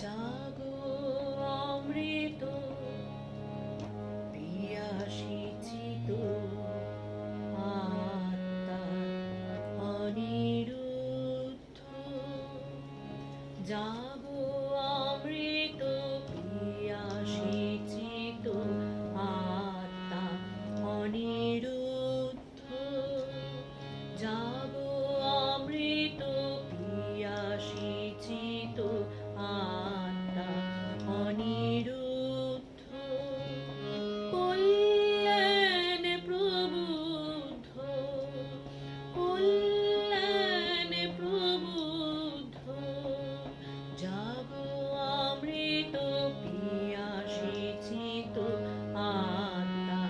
জাগো অমৃত পিয়াসী চিত আত্মা অনিরুদ্ধ। জাগো অমৃত পিয়াসী চিত আত্মা অনিরুদ্ধ। জাগো অমৃত পিয়াসী চিত আত্মা অনিরুদ্ধ। কল্যাণে প্রবুদ্ধ, কল্যাণে প্রবুদ্ধ। জাগো অমৃত পিয়াসী চিত আত্মা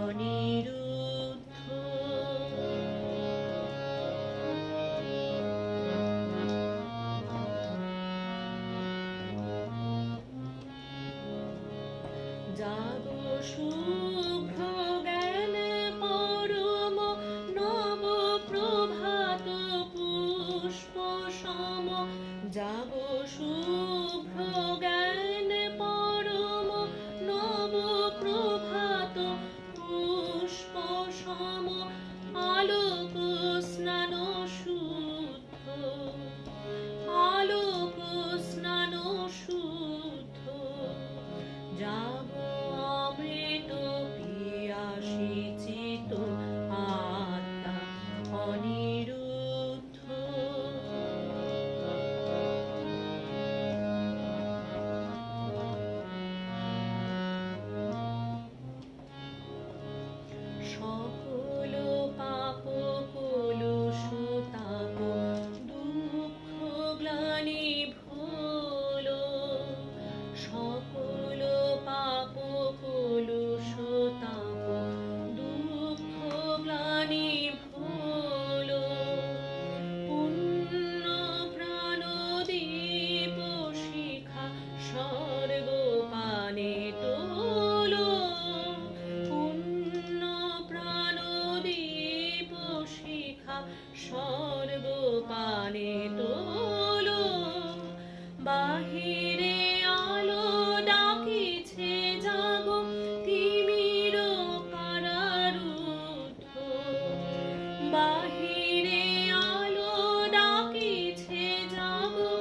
অনিরুদ্ধ। জাগো শুভ্র জ্ঞানে পরম নব প্রভাত পুষ্প সম। জাগো শুভ্র জ্ঞানে পরম নব প্রভাত পুষ্প সম। আলোক স্নান শুদ্ধ, আলোক স্নান শুদ্ধ। জাগো অমৃত পিয়াসী চিত আত্মা অনিরুদ্ধ। সকল পাপ কলুষ তাপ দুঃখ গ্লানি ভুল। সকল পাপ কলুষ তাপ দুঃখ গ্লানি ভুল। পুণ্য প্রাণ দীপ শিখা সর্বপানে তোল। পুণ্য প্রাণ দীপ শিখা সর্বপানে তোল। বাহিরে আলো ডাকিছে জাগো তিমির কারারুদ্ধ। বাহিরে আলো ডাকিছে জাগো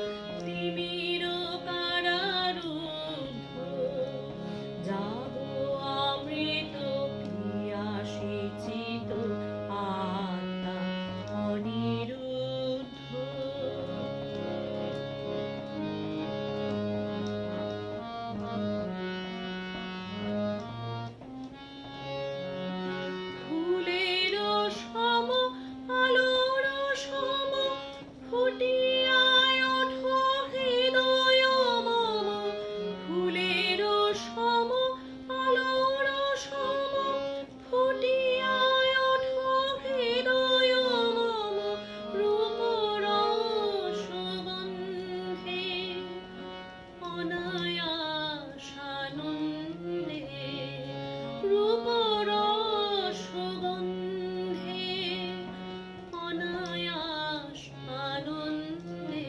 তিমির কারারুদ্ধ। জাগো অমৃত পিয়াসী চিত আত্মা অনিরুদ্ধ। ফুলের সম আলোর সম ফুটিয়ায় ওঠো হৃদয় মম। ফুলের সম আলোর সম ফুটিয়ায় ওঠো হৃদয় মম। রূপ রস গন্ধে অনায়াসানন্দে, রূপ রস গন্ধে অনায়াস আনন্দে।